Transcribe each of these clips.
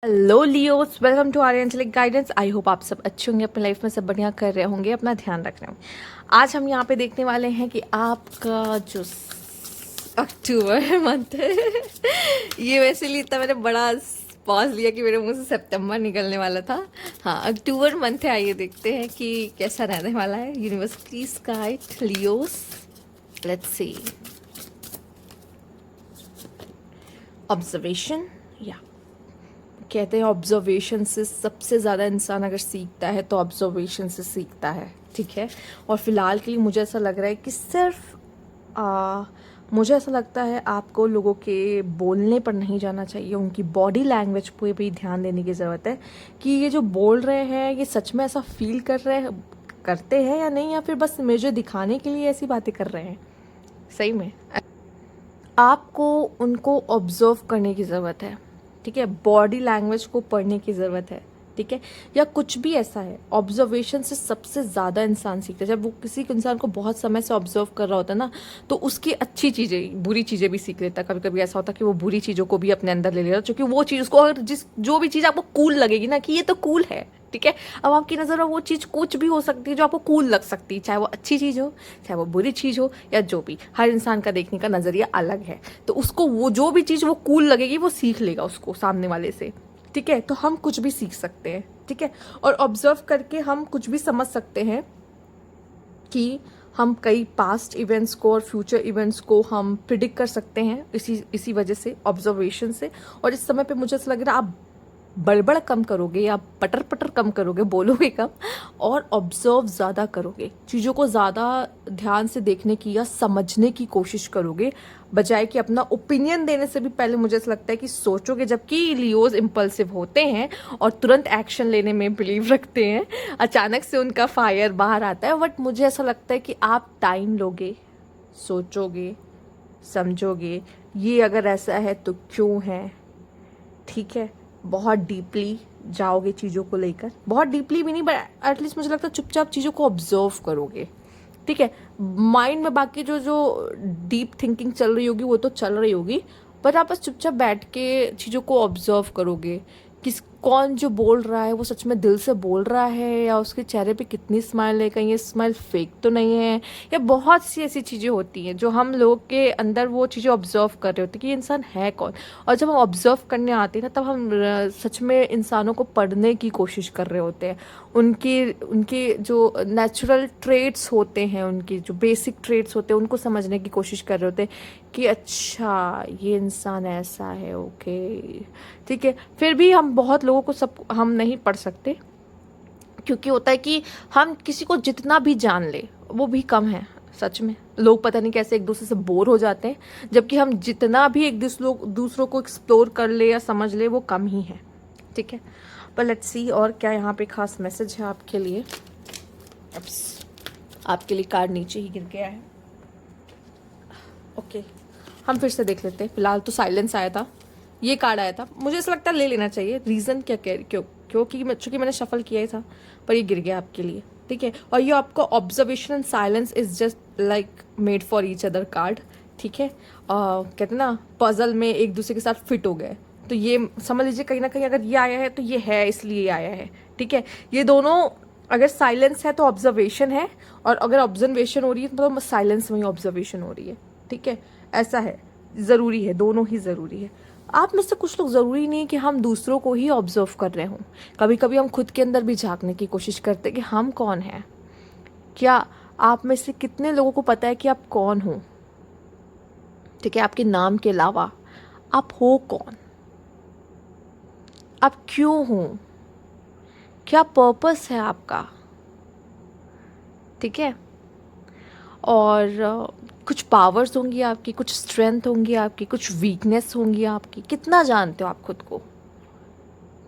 Hello लियोस, welcome to Aryanchalik guidance. I hope आप सब अच्छे होंगे, अपनी लाइफ में सब बढ़िया कर रहे होंगे, अपना ध्यान रख रहे होंगे। आज हम यहाँ पे देखने वाले हैं कि आपका जो अक्टूबर मंथ है ये वैसे लिए इतना मैंने बड़ा पॉज लिया कि मेरे मुंह से सितंबर निकलने वाला था। हाँ, अक्टूबर मंथ है। आइए देखते हैं कि कैसा रहने वाला है। University guide Leos, let's see. Observation, या कहते हैं ऑब्जर्वेशन से सबसे ज़्यादा इंसान अगर सीखता है तो ऑब्जर्वेशन से सीखता है, ठीक है। और फिलहाल के लिए मुझे ऐसा लग रहा है कि सिर्फ मुझे ऐसा लगता है आपको लोगों के बोलने पर नहीं जाना चाहिए, उनकी बॉडी लैंग्वेज पे भी ध्यान देने की ज़रूरत है कि ये जो बोल रहे हैं ये सच में ऐसा फील करते हैं या नहीं, या फिर बस मुझे दिखाने के लिए ऐसी बातें कर रहे हैं। सही में आपको उनको ऑब्जर्व करने की ज़रूरत है, ठीक है। बॉडी लैंग्वेज को पढ़ने की ज़रूरत है, ठीक है। या कुछ भी ऐसा है, ऑब्जर्वेशन से सबसे ज़्यादा इंसान सीखता है। जब वो किसी इंसान को बहुत समय से ऑब्जर्व कर रहा होता है ना, तो उसकी अच्छी चीज़ें बुरी चीज़ें भी सीख लेता है। कभी कभी ऐसा होता है कि वो बुरी चीज़ों को भी अपने अंदर ले लेता है, क्योंकि वो चीज़ उसको अगर जो भी चीज़ आपको कूल लगेगी ना कि ये तो कूल है, ठीक है। अब आपकी नज़र में वो चीज़ कुछ भी हो सकती है जो आपको कूल लग सकती है, चाहे वो अच्छी चीज़ हो, चाहे वो बुरी चीज़ हो, या जो भी। हर इंसान का देखने का नज़रिया अलग है, तो उसको वो जो भी चीज़ वो कूल लगेगी वो सीख लेगा उसको सामने वाले से, ठीक है। तो हम कुछ भी सीख सकते हैं, ठीक है। और ऑब्जर्व करके हम कुछ भी समझ सकते हैं कि हम कई पास्ट इवेंट्स को और फ्यूचर इवेंट्स को हम प्रिडिक्ट कर सकते हैं इसी वजह से, ऑब्जर्वेशन से। और इस समय पे मुझे ऐसा लग रहा है आप बड़बड़ कम करोगे, या पटर पटर कम करोगे, बोलोगे कम, और ऑब्जर्व ज़्यादा करोगे, चीज़ों को ज़्यादा ध्यान से देखने की या समझने की कोशिश करोगे, बजाय कि अपना ओपिनियन देने से भी पहले मुझे ऐसा लगता है कि सोचोगे। जबकि लियोज इम्पल्सिव होते हैं और तुरंत एक्शन लेने में बिलीव रखते हैं, अचानक से उनका फायर बाहर आता है। बट मुझे ऐसा लगता है कि आप टाइम लोगे, सोचोगे, समझोगे, ये अगर ऐसा है तो क्यों है, ठीक है। बहुत डीपली जाओगे चीज़ों को लेकर, बहुत डीपली भी नहीं, बट एटलीस्ट मुझे लगता है चुपचाप चीज़ों को ऑब्जर्व करोगे, ठीक है। माइंड में बाकी जो जो डीप थिंकिंग चल रही होगी वो तो चल रही होगी, पर आप बस चुपचाप बैठ के चीज़ों को ऑब्जर्व करोगे। कौन जो बोल रहा है वो सच में दिल से बोल रहा है, या उसके चेहरे पे कितनी स्माइल है, कहीं ये स्माइल फेक तो नहीं है। या बहुत सी ऐसी चीज़ें होती हैं जो हम लोग के अंदर वो चीज़ें ऑब्जर्व कर रहे होते हैं कि ये इंसान है कौन। और जब हम ऑब्जर्व करने आते हैं ना, तब हम सच में इंसानों को पढ़ने की कोशिश कर रहे होते हैं। उनके जो नेचुरल ट्रेट्स होते हैं, उनकी जो बेसिक ट्रेट्स होते हैं, उनको समझने की कोशिश कर रहे होते हैं कि अच्छा ये इंसान ऐसा है, ओके, ठीक है। फिर भी हम बहुत लोगों को सब हम नहीं पढ़ सकते, क्योंकि होता है कि हम किसी को जितना भी जान ले वो भी कम है। सच में लोग पता नहीं कैसे एक दूसरे से बोर हो जाते हैं, जबकि हम जितना भी एक दूसरों को एक्सप्लोर कर ले या समझ ले वो कम ही है, ठीक है। पर लेट्स सी और क्या यहाँ पे खास मैसेज है आपके लिए। आपके लिए कार्ड नीचे ही गिर गया है, ओके। हम फिर से देख लेते हैं। फिलहाल तो साइलेंस आया था, ये कार्ड आया था, मुझे ऐसा लगता है ले लेना चाहिए। रीज़न क्या क्योंकि चूँकि मैंने शफल किया ही था, पर ये गिर गया आपके लिए, ठीक है। और ये आपको observation and silence is just like made for each other card, ठीक है। कहते हैं ना, पजल में एक दूसरे के साथ फिट हो गए, तो ये समझ लीजिए कहीं ना कहीं अगर ये आया है तो ये है इसलिए आया है, ठीक है। ये दोनों, अगर साइलेंस है तो ऑब्जर्वेशन है, और अगर ऑब्जर्वेशन हो रही है तो मतलब साइलेंस में ही ऑब्जर्वेशन हो रही है, ठीक है। ऐसा है, ज़रूरी है, दोनों ही ज़रूरी है। आप में से कुछ लोग, ज़रूरी नहीं है कि हम दूसरों को ही ऑब्जर्व कर रहे हों, कभी कभी हम खुद के अंदर भी झांकने की कोशिश करते हैं कि हम कौन हैं। क्या आप में से कितने लोगों को पता है कि आप कौन हो, ठीक है। आपके नाम के अलावा आप हो कौन, आप क्यों हो, क्या पर्पस है आपका, ठीक है। और कुछ पावर्स होंगी आपकी, कुछ स्ट्रेंथ होंगी आपकी, कुछ वीकनेस होंगी आपकी। कितना जानते हो आप खुद को,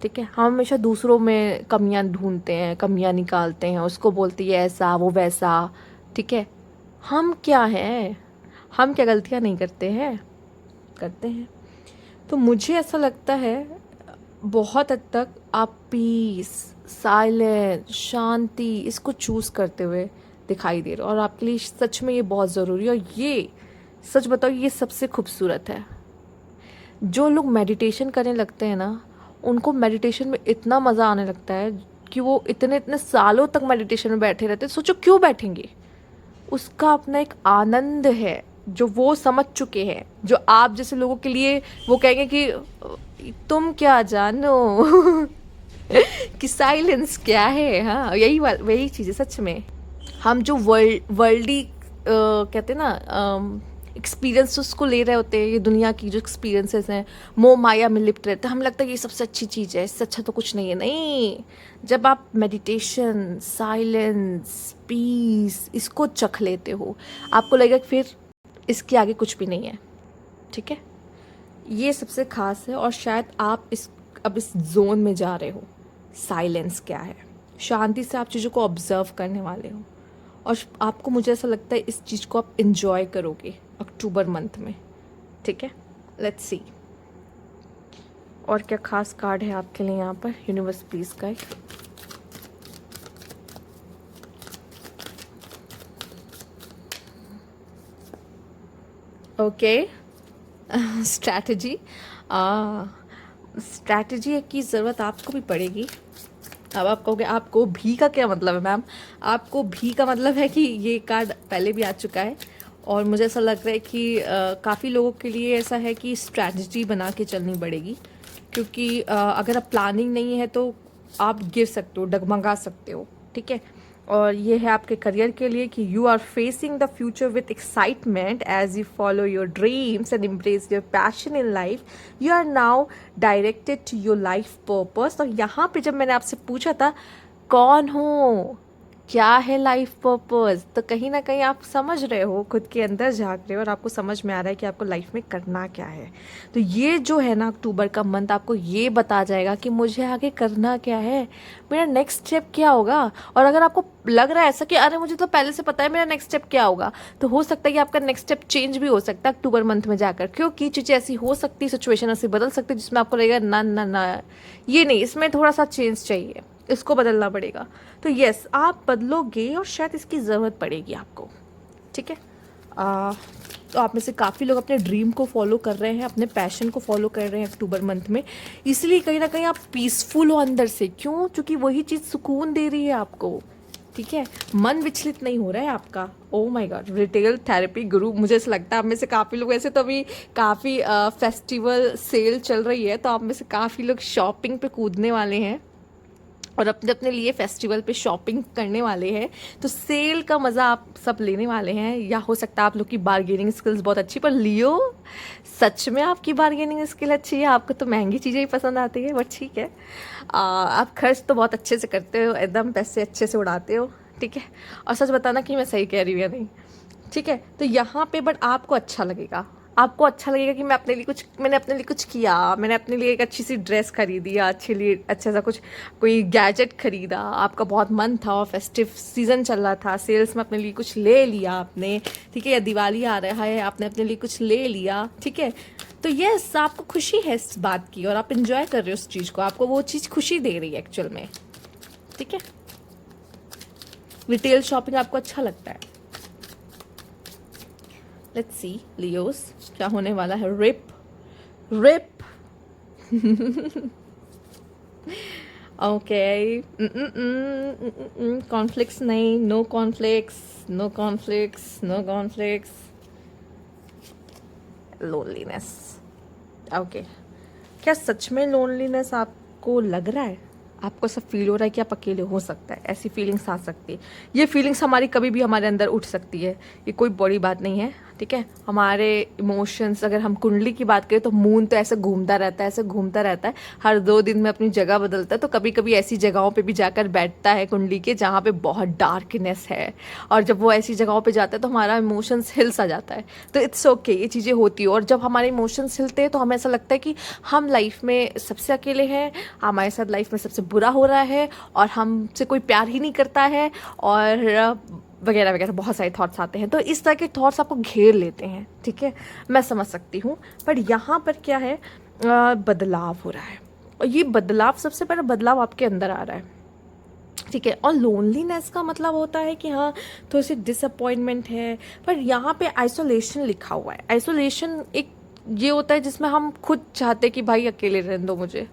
ठीक है। हम हमेशा दूसरों में कमियां ढूंढते हैं, कमियां निकालते हैं, उसको बोलते हैं ऐसा वो वैसा, ठीक है। हम क्या हैं, हम क्या गलतियां नहीं करते हैं, करते हैं। तो मुझे ऐसा लगता है बहुत हद तक आप पीस, साइलेंस, शांति, इसको चूज़ करते हुए दिखाई दे रहे हो, और आपके लिए सच में ये बहुत ज़रूरी है। और ये सच बताओ, ये सबसे खूबसूरत है। जो लोग मेडिटेशन करने लगते हैं ना, उनको मेडिटेशन में इतना मज़ा आने लगता है कि वो इतने इतने सालों तक मेडिटेशन में बैठे रहते हैं। सोचो क्यों बैठेंगे, उसका अपना एक आनंद है जो वो समझ चुके हैं, जो आप जैसे लोगों के लिए वो कहेंगे कि तुम क्या जानो कि साइलेंस क्या है। हाँ, वही चीज़ है सच में। हम जो वर्ल्डी कहते हैं ना एक्सपीरियंस उसको ले रहे होते हैं, ये दुनिया की जो एक्सपीरियंसेस हैं, मोह माया में लिप्त रहते हैं, हमें लगता है ये सबसे अच्छी चीज़ है, इससे अच्छा तो कुछ नहीं है। नहीं, जब आप मेडिटेशन, साइलेंस, पीस इसको चख लेते हो, आपको लगेगा कि फिर इसके आगे कुछ भी नहीं है। ठीक है, ये सबसे खास है। और शायद आप अब इस जोन में जा रहे हो, साइलेंस क्या है, शांति से आप चीज़ों को ऑब्जर्व करने वाले हो, और आपको, मुझे ऐसा लगता है इस चीज़ को आप इन्जॉय करोगे अक्टूबर मंथ में। ठीक है, लेट्स सी और क्या खास कार्ड है आपके लिए यहाँ पर। Universe please guide. Okay, strategy. Strategy की ज़रूरत आपको भी पड़ेगी। अब आप कहोगे आपको भी का क्या मतलब है मैम? आपको भी का मतलब है कि ये कार्ड पहले भी आ चुका है, और मुझे ऐसा लग रहा है कि काफ़ी लोगों के लिए ऐसा है कि स्ट्रैटेजी बना के चलनी पड़ेगी, क्योंकि अगर आप प्लानिंग नहीं है तो आप गिर सकते हो, डगमगा सकते हो। ठीक है, और ये है आपके करियर के लिए कि you are facing the future with excitement as you follow your dreams and embrace your passion in life. You are now directed to your life purpose. और यहाँ पे जब मैंने आपसे पूछा था कौन हो, क्या है लाइफ पर्पस, तो कहीं ना कहीं आप समझ रहे हो, खुद के अंदर झांक रहे हो और आपको समझ में आ रहा है कि आपको लाइफ में करना क्या है। तो ये जो है ना अक्टूबर का मंथ आपको ये बता जाएगा कि मुझे आगे करना क्या है, मेरा नेक्स्ट स्टेप क्या होगा। और अगर आपको लग रहा है ऐसा कि अरे मुझे तो पहले से पता है मेरा नेक्स्ट स्टेप क्या होगा, तो हो सकता है कि आपका नेक्स्ट स्टेप चेंज भी हो सकता है अक्टूबर मंथ में जाकर, क्योंकि चीज़ें ऐसी हो सकती, सिचुएशन ऐसी बदल सकती है जिसमें आपको लगेगा ना ना ना ये नहीं, इसमें थोड़ा सा चेंज चाहिए, इसको बदलना पड़ेगा। तो यस, आप बदलोगे और शायद इसकी ज़रूरत पड़ेगी आपको। ठीक है, तो आप में से काफ़ी लोग अपने ड्रीम को फॉलो कर रहे हैं, अपने पैशन को फॉलो कर रहे हैं अक्टूबर मंथ में, इसलिए कहीं ना कहीं आप पीसफुल हो अंदर से। क्यों? क्योंकि वही चीज़ सुकून दे रही है आपको। ठीक है, मन विचलित नहीं हो रहा है आपका। Oh my God, retail therapy गुरु, मुझे ऐसा लगता है आप में से काफ़ी लोग, ऐसे तो अभी काफ़ी फेस्टिवल सेल चल रही है, तो आप में से काफ़ी लोग शॉपिंग पे कूदने वाले हैं और अपने अपने लिए फेस्टिवल पे शॉपिंग करने वाले हैं। तो सेल का मज़ा आप सब लेने वाले हैं, या हो सकता है आप लोग की बार्गेनिंग स्किल्स बहुत अच्छी, पर लियो सच में आपकी बार्गेनिंग स्किल अच्छी है, आपको तो महंगी चीज़ें ही पसंद आती है, बट ठीक है, आप खर्च तो बहुत अच्छे से करते हो, एकदम पैसे अच्छे से उड़ाते हो। ठीक है, और सच बताना कि मैं सही कह रही हूँ या नहीं। ठीक है, तो यहाँ पे बट आपको अच्छा लगेगा, आपको अच्छा लगेगा कि मैंने अपने लिए कुछ किया, मैंने अपने लिए एक अच्छी सी ड्रेस खरीदी, या अच्छा सा कुछ कोई गैजेट खरीदा, आपका बहुत मन था और फेस्टिव सीज़न चल रहा था, सेल्स में अपने लिए कुछ ले लिया आपने। ठीक है, या दिवाली आ रहा है, आपने अपने लिए कुछ ले लिया। ठीक है, तो यस, आपको खुशी है इस बात की और आप इंजॉय कर रहे हो उस चीज़ को, आपको वो चीज़ खुशी दे रही है एक्चुअल में। ठीक है, रिटेल शॉपिंग आपको अच्छा लगता है। लेट्स सी लियोस, क्या होने वाला है। रिप ओके, कॉन्फ्लिक्ट्स नहीं, no conflicts, no conflicts, no conflicts. Loneliness, okay, क्या सच में लोनलीनेस आपको लग रहा है? आपको सब फील हो रहा है कि आप अकेले हो सकता है, ऐसी फीलिंग्स आ सकती है। ये फीलिंग्स हमारी कभी भी हमारे अंदर उठ सकती है, ये कोई बड़ी बात नहीं है। ठीक है, हमारे इमोशंस, अगर हम कुंडली की बात करें तो मून तो ऐसे घूमता रहता है, ऐसे घूमता रहता है, हर 2 दिन में अपनी जगह बदलता है। तो कभी कभी ऐसी जगहों पे भी जाकर बैठता है कुंडली के जहाँ पे बहुत डार्कनेस है, और जब वो ऐसी जगहों पे जाता है तो हमारा इमोशंस हिल सा जाता है। तो इट्स ओके, ये चीज़ें होती है। और जब हमारे इमोशंस हिलते हैं तो हमें ऐसा लगता है कि हम लाइफ में सबसे अकेले हैं, हमारे साथ लाइफ में सबसे बुरा हो रहा है, और हमसे कोई प्यार ही नहीं करता है, और वगैरह वगैरह बहुत सारे थॉट्स आते हैं। तो इस तरह के थॉट्स आपको घेर लेते हैं। ठीक है, मैं समझ सकती हूँ, पर यहाँ पर क्या है, बदलाव हो रहा है, और ये बदलाव, सबसे पहला बदलाव आपके अंदर आ रहा है। ठीक है, और लोनलीनेस का मतलब होता है कि हाँ, थोड़ी सी डिसअपॉइंटमेंट है, पर यहाँ पे आइसोलेशन लिखा हुआ है। आइसोलेशन एक ये होता है जिसमें हम खुद चाहते कि भाई अकेले रहने दो मुझे,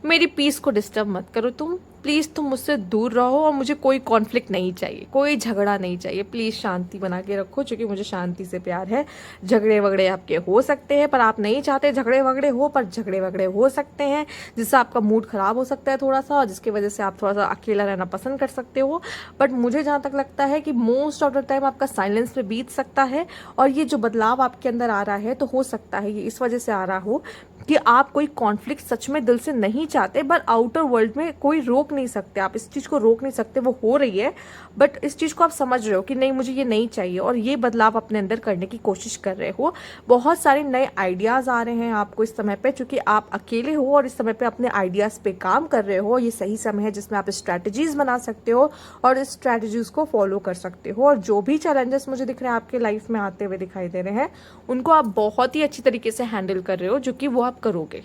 मेरी पीस को डिस्टर्ब मत करो तुम, प्लीज़ तुम मुझसे दूर रहो और मुझे कोई कॉन्फ्लिक्ट नहीं चाहिए, कोई झगड़ा नहीं चाहिए, प्लीज़ शांति बना के रखो, क्योंकि मुझे शांति से प्यार है। झगड़े वगड़े आपके हो सकते हैं पर आप नहीं चाहते झगड़े वगड़े हो, पर झगड़े वगड़े हो सकते हैं जिससे आपका मूड ख़राब हो सकता है थोड़ा सा, और जिसकी वजह से आप थोड़ा सा अकेला रहना पसंद कर सकते हो। बट मुझे जहाँ तक लगता है कि मोस्ट ऑफ द टाइम आपका साइलेंस में बीत सकता है, और ये जो बदलाव आपके अंदर आ रहा है तो हो सकता है ये इस वजह से आ रहा हो कि आप कोई कॉन्फ्लिक्ट सच में दिल से नहीं चाहते, पर आउटर वर्ल्ड में कोई रोक नहीं सकते, आप इस चीज़ को रोक नहीं सकते, वो हो रही है बट इस चीज़ को आप समझ रहे हो कि नहीं मुझे ये नहीं चाहिए, और ये बदलाव अपने अंदर करने की कोशिश कर रहे हो। बहुत सारे नए आइडियाज़ आ रहे हैं आपको इस समय पे, क्योंकि आप अकेले हो और इस समय पे अपने आइडियाज़ पे काम कर रहे हो। ये सही समय है जिसमें आप स्ट्रैटेजीज बना सकते हो और इस स्ट्रैटेजीज को फॉलो कर सकते हो, और जो भी चैलेंजेस मुझे दिख रहे हैं आपके लाइफ में आते हुए दिखाई दे रहे हैं उनको आप बहुत ही अच्छी तरीके से हैंडल कर रहे हो, जो कि वो आप करोगे,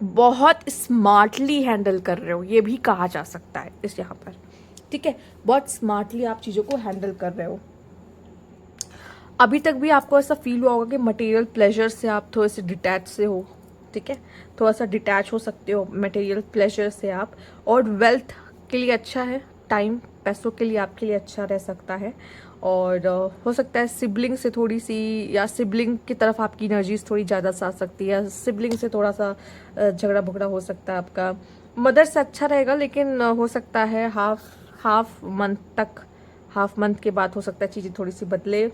बहुत स्मार्टली हैंडल कर रहे हो, ये भी कहा जा सकता है इस यहाँ पर, ठीक है। बहुत स्मार्टली आप चीज़ों को हैंडल कर रहे हो। अभी तक भी आपको ऐसा फील हुआ होगा कि मटेरियल प्लेजर से आप थोड़े से डिटैच से हो, ठीक है, थोड़ा सा डिटैच हो सकते हो मटेरियल प्लेजर से आप, और वेल्थ के लिए अच्छा है, टाइम पैसों के लिए आपके लिए अच्छा रह सकता है, और हो सकता है सिबलिंग से थोड़ी सी, या सिबलिंग की तरफ आपकी एनर्जीज थोड़ी ज़्यादा सा आ सकती है, सिबलिंग से थोड़ा सा झगड़ा भगड़ा हो सकता है आपका। मदर से अच्छा रहेगा, लेकिन हो सकता है हाफ मंथ तक, हाफ मंथ के बाद हो सकता है चीज़ें थोड़ी सी बदले।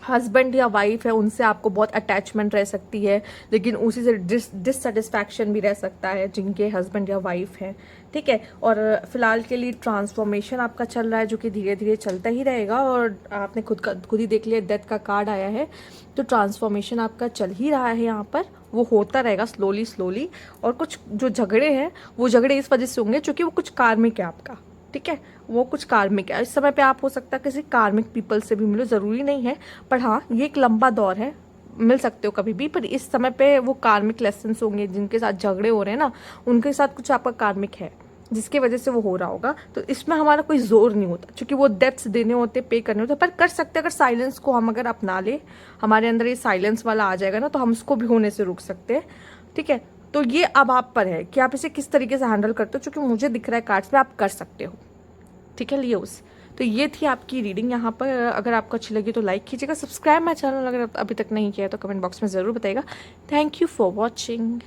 हस्बैंड या वाइफ है उनसे आपको बहुत अटैचमेंट रह सकती है, लेकिन उसी से डिससेटिस्फैक्शन भी रह सकता है जिनके हस्बैंड या वाइफ हैं, ठीक है। और फिलहाल के लिए ट्रांसफॉर्मेशन आपका चल रहा है, जो कि धीरे धीरे चलता ही रहेगा, और आपने खुद ही देख लिया डेथ का कार्ड आया है, तो ट्रांसफॉर्मेशन आपका चल ही रहा है यहाँ पर, वो होता रहेगा स्लोली। और कुछ जो झगड़े हैं वो झगड़े इस वजह से होंगे क्योंकि वो कुछ कार्मिक है आपका, ठीक है, वो कुछ कार्मिक है। इस समय पे आप हो सकता है किसी कार्मिक पीपल से भी मिलो, ज़रूरी नहीं है, पर हाँ ये एक लंबा दौर है, मिल सकते हो कभी भी, पर इस समय पे वो कार्मिक लेसन्स होंगे जिनके साथ झगड़े हो रहे हैं ना, उनके साथ कुछ आपका कार्मिक है जिसकी वजह से वो हो रहा होगा। तो इसमें हमारा कोई जोर नहीं होता, क्योंकि वो डेप्थ्स देने होते, पे करने होते, पर कर सकते हैं अगर साइलेंस को हम अगर अपना ले, हमारे अंदर ये साइलेंस वाला आ जाएगा ना, तो हम उसको भी होने से रोक सकते हैं, ठीक है। तो ये अब आप पर है कि आप इसे किस तरीके से हैंडल करते हो, क्योंकि मुझे दिख रहा है कार्ड्स में आप कर सकते हो, ठीक है लियोस। तो ये थी आपकी रीडिंग यहाँ पर। अगर आपको अच्छी लगी तो लाइक कीजिएगा, सब्सक्राइब माय चैनल अगर अभी तक नहीं किया है तो कमेंट बॉक्स में ज़रूर बताइएगा। Thank you for watching.